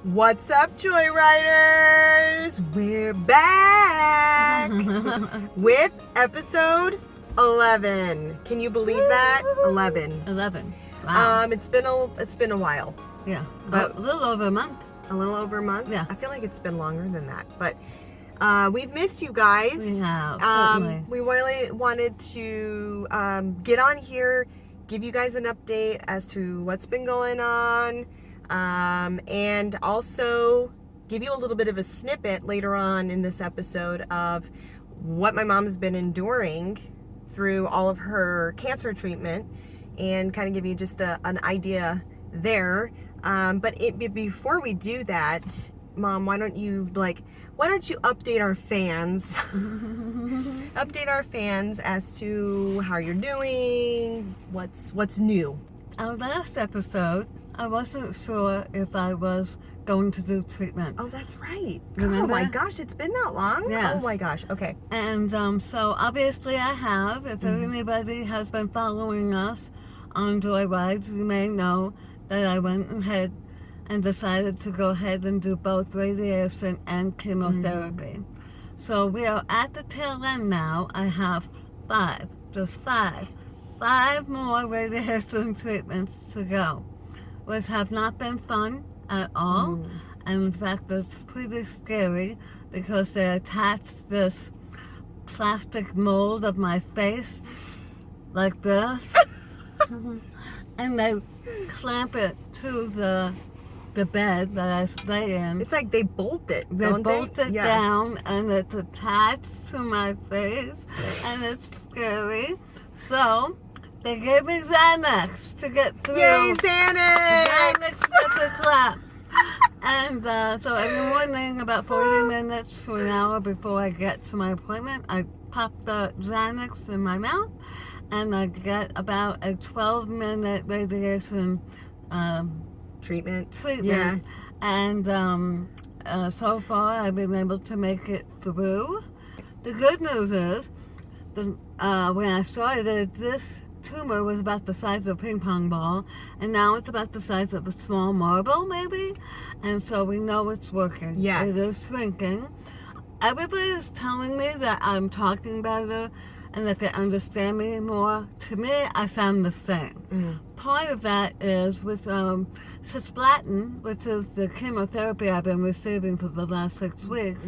What's up, Joyriders? We're back with episode 11. Can you believe that? 11. 11. Wow. It's been a while. Yeah. But A little over a month. A little over a month? Yeah. I feel like it's been longer than that. But we've missed you guys. We have, certainly. We really wanted to get on here, give you guys an update as to what's been going on, and also give you a little bit of a snippet later on in this episode of what my mom has been enduring through all of her cancer treatment, and kind of give you just an idea there. But before we do that, Mom, why don't you update our fans? Update our fans as to how you're doing, what's new. Our last episode, I wasn't sure if I was going to do treatment. Oh, that's right. Remember? Oh my gosh, it's been that long? Yes. Oh my gosh, okay. And so obviously I have. If anybody has been following us on Joyrides, you may know that I went ahead and decided to go ahead and do both radiation and chemotherapy. So we are at the tail end now. I have five more radiation treatments to go, which have not been fun at all. And in fact, it's pretty scary because they attach this plastic mold of my face like this, and they clamp it to the bed that I stay in. It's like they bolt it, They don't bolt they? it down, and it's attached to my face, and it's scary. So they gave me Xanax to get through. Yay, Xanax! Xanax at the clap. And so every morning, about 40 minutes to an hour before I get to my appointment, I pop the Xanax in my mouth, and I get about a 12-minute radiation Treatment. Yeah. And so far I've been able to make it through. The good news is, when I started, this tumor was about the size of a ping pong ball, and now it's about the size of a small marble, maybe. And so we know it's working. Yes. It is shrinking. Everybody is telling me that I'm talking better and that they understand me more. To me, I sound the same. Part of that is with cisplatin, which is the chemotherapy I've been receiving for the last 6 weeks,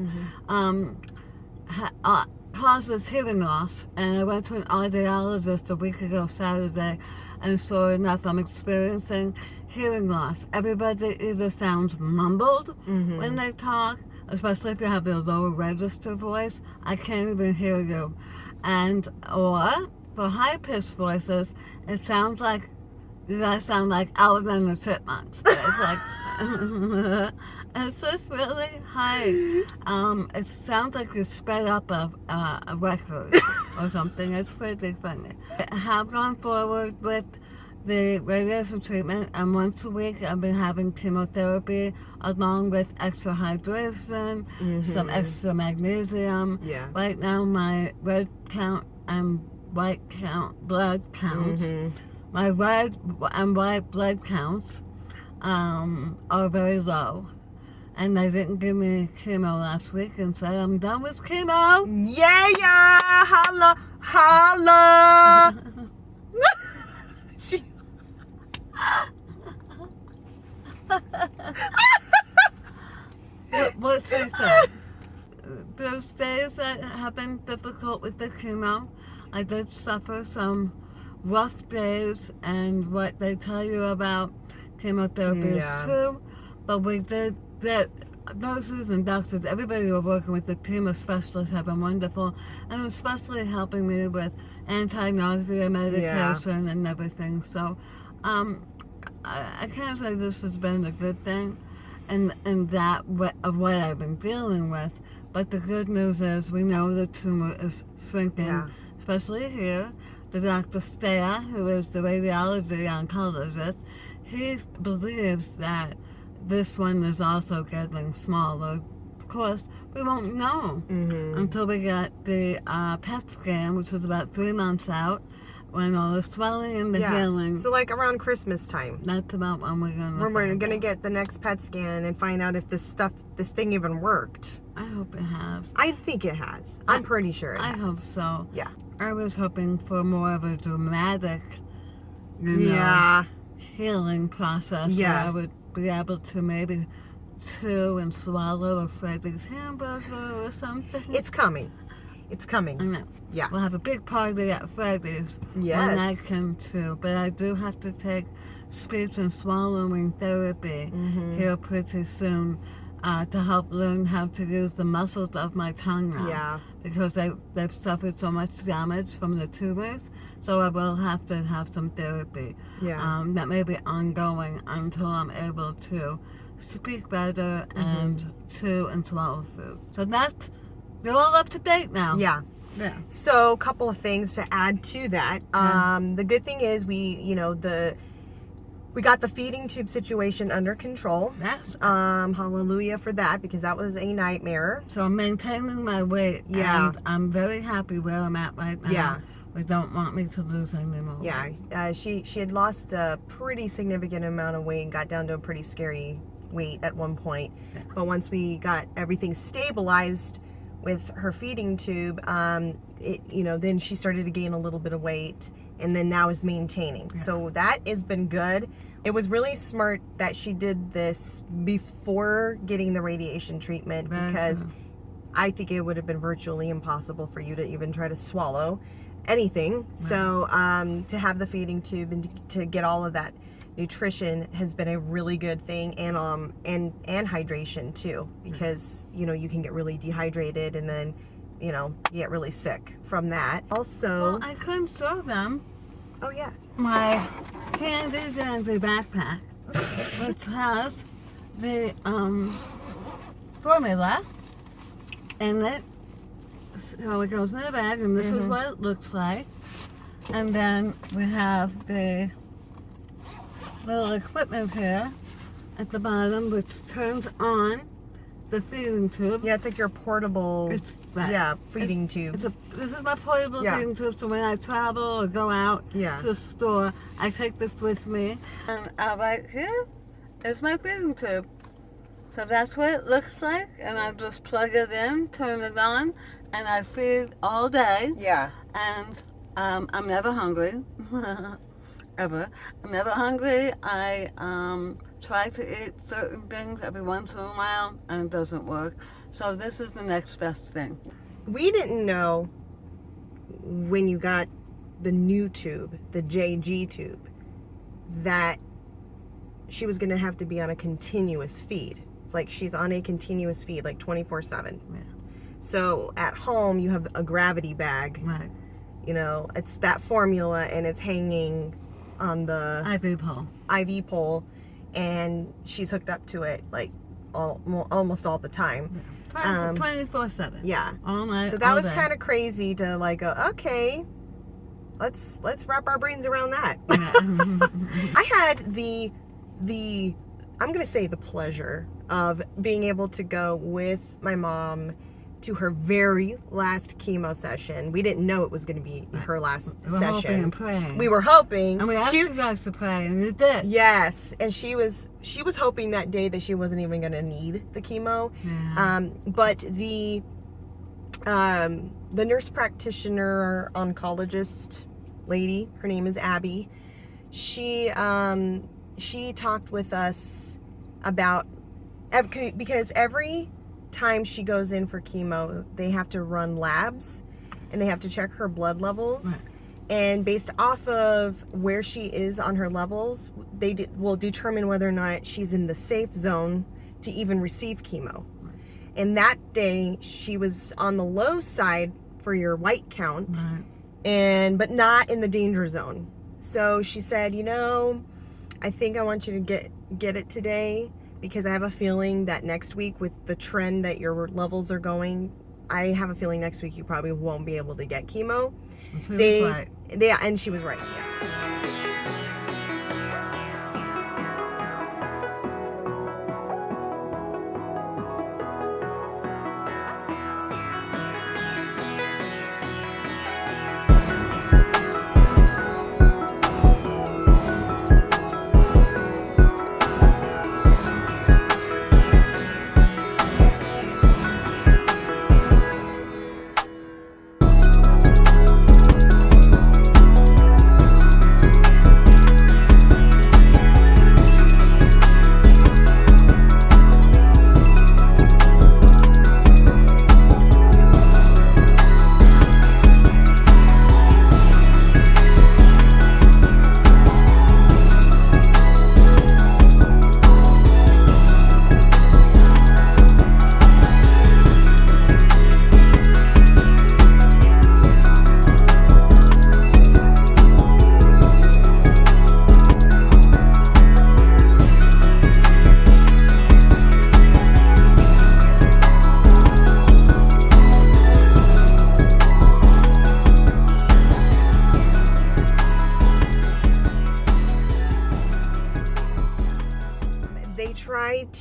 causes hearing loss. And I went to an audiologist a week ago Saturday, and sure enough, I'm experiencing hearing loss. Everybody either sounds mumbled when they talk, especially if you have the lower register voice. I can't even hear you. Or for high-pitched voices, it sounds like you guys sound like Alvin and the Chipmunks. It's like, it's just really high. It sounds like you sped up a record or something. It's pretty funny. I have gone forward with the radiation treatment, and once a week I've been having chemotherapy along with extra hydration, some extra magnesium. Yeah. Right now my red count and white blood counts, my red and white blood counts are very low. And they didn't give me chemo last week and said I'm done with chemo. Yeah, holla, holla. What she said. Those days that have been difficult with the chemo, I did suffer some rough days, and what they tell you about chemotherapy is true, but we did that. Nurses and doctors, everybody who are working with the team of specialists have been wonderful, and especially helping me with anti-nausea medication and everything. So I can't say this has been a good thing and that of what I've been dealing with, but the good news is we know the tumor is shrinking, especially here. The Dr. Stea, who is the radiology oncologist, he believes that this one is also getting smaller. Of course, we won't know until we get the PET scan, which is about 3 months out, when all the swelling and the healing. So like around Christmas time. That's about when we're gonna. When we're gonna get the next PET scan and find out if this thing even worked. I hope it has. I think it has. I'm pretty sure it has. I hope so. Yeah. I was hoping for more of a dramatic, healing process where I would be able to maybe chew and swallow a Freddy's hamburger or something. It's coming. It's coming. I know. Yeah. We'll have a big party at Freddy's Yes. when I can too. But I do have to take speech and swallowing therapy here pretty soon to help learn how to use the muscles of my tongue now. Yeah. Because they've suffered so much damage from the tumors. So I will have to have some therapy. Yeah. That may be ongoing until I'm able to speak better and chew and swallow food. So you're all up to date now. Yeah. Yeah. So a couple of things to add to that. The good thing is we got the feeding tube situation under control. That's Hallelujah for that, because that was a nightmare. so I'm maintaining my weight. Yeah. And I'm very happy where I'm at right now. Yeah. We don't want me to lose any more. Yeah. She had lost a pretty significant amount of weight and got down to a pretty scary weight at one point. Yeah. But once we got everything stabilized with her feeding tube, then she started to gain a little bit of weight, and then now is maintaining. Yeah. So that has been good. It was really smart that she did this before getting the radiation treatment, because I think it would have been virtually impossible for you to even try to swallow anything. Right. So to have the feeding tube and to get all of that nutrition has been a really good thing, and hydration too, because you can get really dehydrated and then you get really sick from that. Also, Well, I couldn't show them oh yeah, my handy dandy backpack, which has the formula in it. So it goes in the bag, and this is what it looks like. And then we have the little equipment here at the bottom, which turns on the feeding tube. Yeah, it's like your portable feeding tube. This is my portable feeding tube, so when I travel or go out to the store, I take this with me. And right here is my feeding tube. So that's what it looks like, and I just plug it in, turn it on, and I feed all day. Yeah. And I'm never hungry. Ever. I'm never hungry. I try to eat certain things every once in a while, and it doesn't work. So this is the next best thing. We didn't know when you got the new tube, the JG tube, that she was going to have to be on a continuous feed. It's like she's on a continuous feed, like 24/7. Yeah. So at home, you have a gravity bag. Right. It's that formula, and it's hanging on the IV pole, and she's hooked up to it like almost all the time. 24/7. Yeah. All night. So that was day. kind of crazy to like go, okay, let's wrap our brains around that. Yeah. I had the I'm gonna say the pleasure of being able to go with my mom to her very last chemo session. We didn't know it was going to be her last we were session. Hoping and praying. We were hoping. And we asked you guys to pray, and you did. Yes, and she was hoping that day that she wasn't even going to need the chemo. Yeah. But the nurse practitioner oncologist lady, her name is Abby. She talked with us about, because every time she goes in for chemo, they have to run labs and they have to check her blood levels. Right. And based off of where she is on her levels, they will determine whether or not she's in the safe zone to even receive chemo. Right. And that day, she was on the low side for your white count, right. but not in the danger zone. So she said, I think I want you to get it today, because I have a feeling that next week, with the trend that your levels are going, I have a feeling next week you probably won't be able to get chemo. And she was right. Yeah, and she was right. Yeah.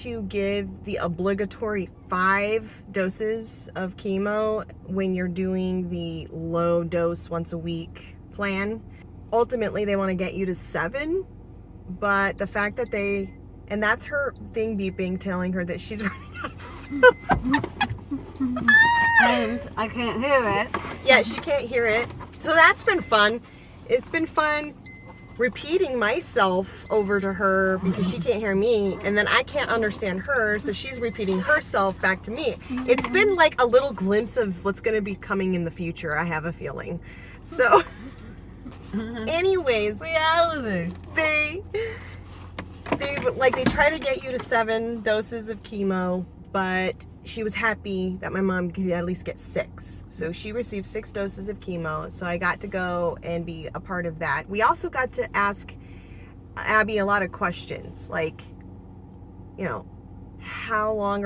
to give the obligatory 5 doses of chemo when you're doing the low dose once a week plan. Ultimately, they want to get you to 7, but the fact that and that's her thing beeping, telling her that she's running out of food. And I can't hear it. Yeah, she can't hear it. So that's been fun. It's been fun repeating myself over to her because she can't hear me, and then I can't understand her, so she's repeating herself back to me. It's been like a little glimpse of what's going to be coming in the future, I have a feeling. So anyways, Reality. they try to get you to 7 doses of chemo, but she was happy that my mom could at least get 6. So she received 6 doses of chemo. So I got to go and be a part of that. We also got to ask Abby a lot of questions, like, you know, how long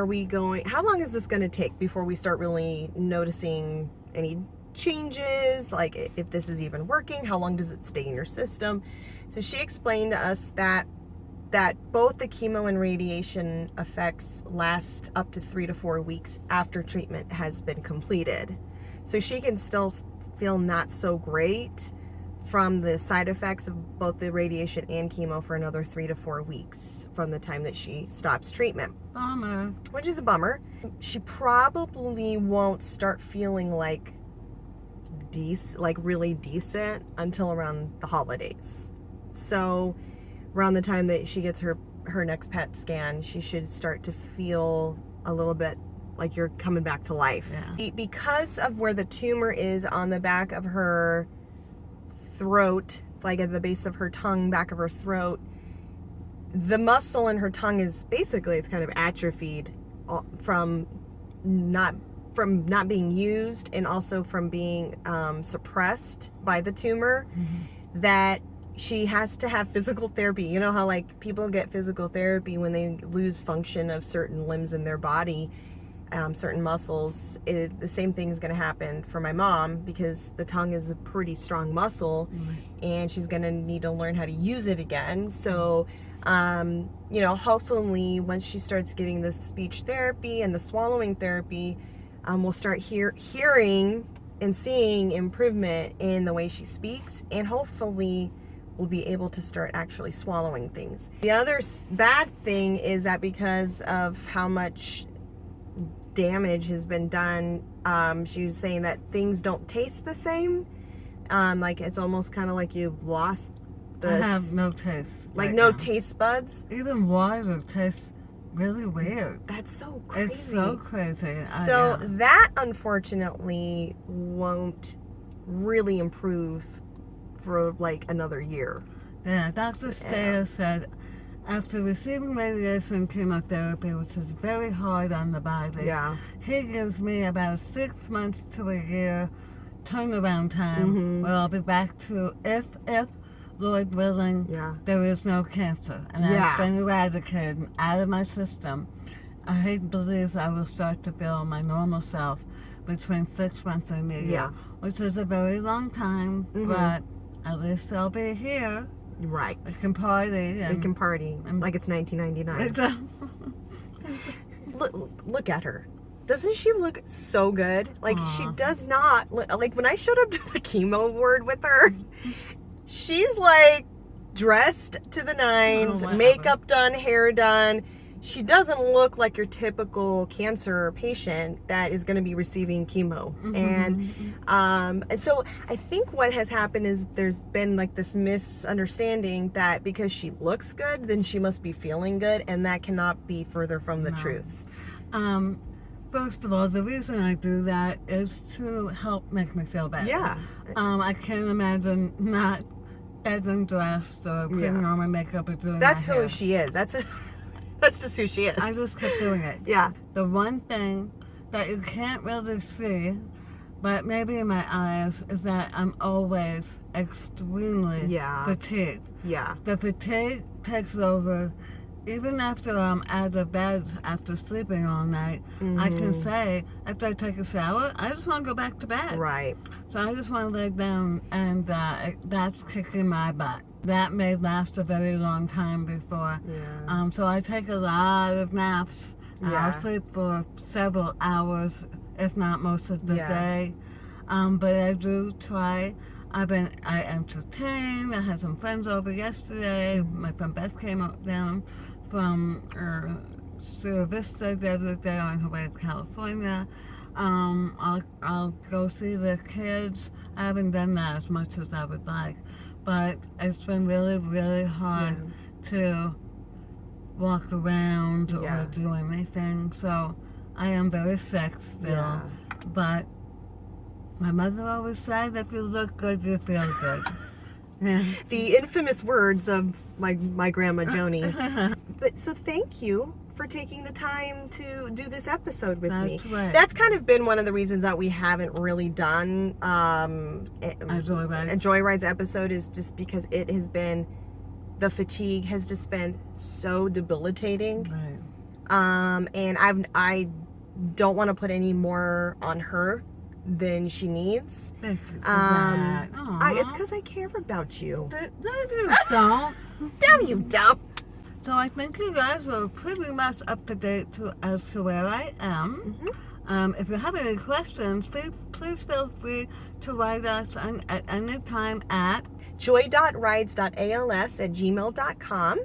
is this going to take before we start really noticing any changes, like if this is even working, how long does it stay in your system? So she explained to us that both the chemo and radiation effects last up to 3 to 4 weeks after treatment has been completed. So she can still feel not so great from the side effects of both the radiation and chemo for another 3 to 4 weeks from the time that she stops treatment. Bummer. Which is a bummer. She probably won't start feeling like really decent until around the holidays. So around the time that she gets her next PET scan, she should start to feel a little bit like you're coming back to life. Yeah. Because of where the tumor is on the back of her throat, like at the base of her tongue, back of her throat, the muscle in her tongue is basically, it's kind of atrophied from not being used, and also from being suppressed by the tumor, that she has to have physical therapy. You know how like people get physical therapy when they lose function of certain limbs in their body, certain muscles. The same thing is going to happen for my mom, because the tongue is a pretty strong muscle, and she's going to need to learn how to use it again. So you know, hopefully once she starts getting the speech therapy and the swallowing therapy, we'll start hearing and seeing improvement in the way she speaks, and hopefully we'll be able to start actually swallowing things. The other bad thing is that because of how much damage has been done, she was saying that things don't taste the same. Like it's almost kind of like you've lost I have no taste. like right no now. taste buds. Even water tastes really weird. That's so crazy. It's so crazy. So that unfortunately won't really improve for like another year. Yeah, Dr. Steyer said after receiving radiation chemotherapy, which is very hard on the body, he gives me about 6 months to a year turnaround time where I'll be back to, if Lord willing, there is no cancer, and it's been eradicated out of my system. He believes I will start to feel my normal self between 6 months and a year, which is a very long time, but at least I'll be here. Right. We can party. We can party like it's 1999. Look at her. Doesn't she look so good? Like she does not look, like when I showed up to the chemo ward with her, she's like dressed to the nines, makeup done, hair done. She doesn't look like your typical cancer patient that is going to be receiving chemo. And so I think what has happened is there's been like this misunderstanding that because she looks good, then she must be feeling good, and that cannot be further from the truth. First of all, the reason I do that is to help make me feel better. Yeah. I can't imagine not getting dressed or putting on my makeup or doing That's my who hair. she is. That's just who she is. I just kept doing it. Yeah. The one thing that you can't really see, but maybe in my eyes, is that I'm always extremely fatigued. Yeah. The fatigue takes over. Even after I'm out of bed after sleeping all night, I can say, after I take a shower, I just want to go back to bed. Right. So I just want to lay down, and that's kicking my butt. that may last a very long time before. Yeah. So I take a lot of naps. Yeah. I'll sleep for several hours, if not most of the Yeah. day. But I do try. I entertain. I had some friends over yesterday. My friend Beth came down from Sierra Vista the other day on her way to California. I'll go see the kids. I haven't done that as much as I would like, but it's been really, really hard to walk around or do anything. So I am very sick still, but my mother always said, if you look good, you feel good. The infamous words of my grandma Joni. But so thank you for taking the time to do this episode with me. Right. That's kind of been one of the reasons that we haven't really done a Joyrides episode, is just because it has been, the fatigue has just been so debilitating. Right. And I don't want to put any more on her than she needs. Thank you for that. It's because I care about you. No, you don't. Damn you, dump. So I think you guys are pretty much up to date as to where I am. If you have any questions, please feel free to write us at any time at joy.rides.als@gmail.com,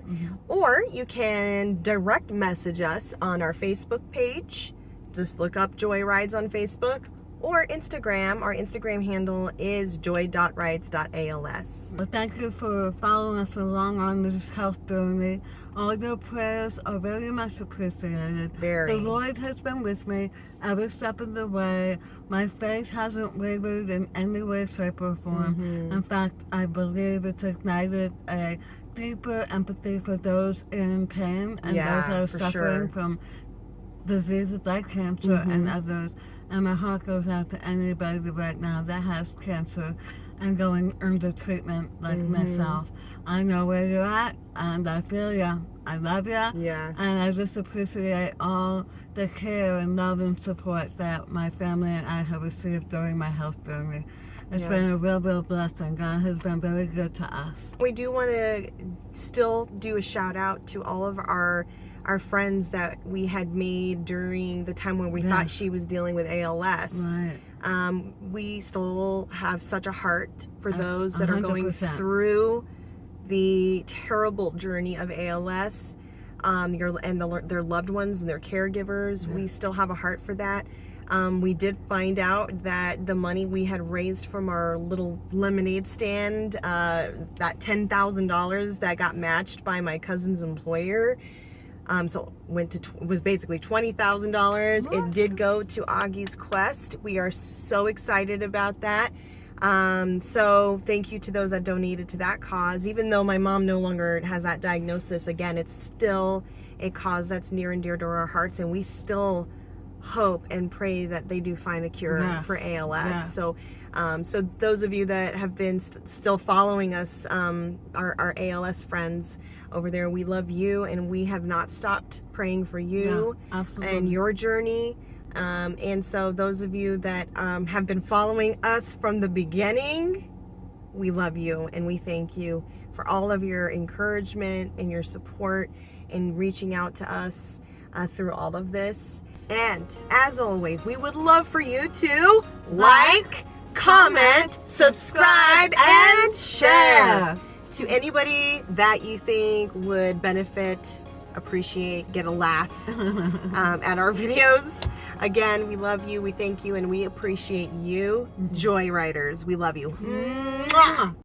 or you can direct message us on our Facebook page. Just look up Joy Rides on Facebook, or Instagram. Our Instagram handle is joy.rides.als. Well, thank you for following us along on this health journey. All your prayers are very much appreciated. Very. The Lord has been with me every step of the way. My faith hasn't wavered in any way, shape, or form. In fact, I believe it's ignited a deeper empathy for those in pain and those that are suffering from diseases like cancer and others. And my heart goes out to anybody right now that has cancer and going under treatment like myself. I know where you're at, and I feel you. I love you. Yeah. And I just appreciate all the care and love and support that my family and I have received during my health journey. It's been a real, real blessing. God has been very good to us. We do want to still do a shout out to all of our friends that we had made during the time when we thought she was dealing with ALS. Right. We still have such a heart for those that are going 100%. through the terrible journey of ALS, their loved ones and their caregivers. We still have a heart for that. We did find out that the money we had raised from our little lemonade stand, that $10,000 that got matched by my cousin's employer, so was basically $20,000. It did go to Augie's Quest. We are so excited about that. So thank you to those that donated to that cause. Even though my mom no longer has that diagnosis, again, it's still a cause that's near and dear to our hearts, and we still hope and pray that they do find a cure for ALS. So those of you that have been still following us, our ALS friends over there, we love you, and we have not stopped praying for you and your journey. And so those of you that have been following us from the beginning, we love you, and we thank you for all of your encouragement and your support and reaching out to us through all of this. And as always, we would love for you to like, comment, subscribe, and share to anybody that you think would benefit, appreciate, get a laugh at our videos. Again, we love you, we thank you, and we appreciate you. Joy Riders, we love you. Mwah!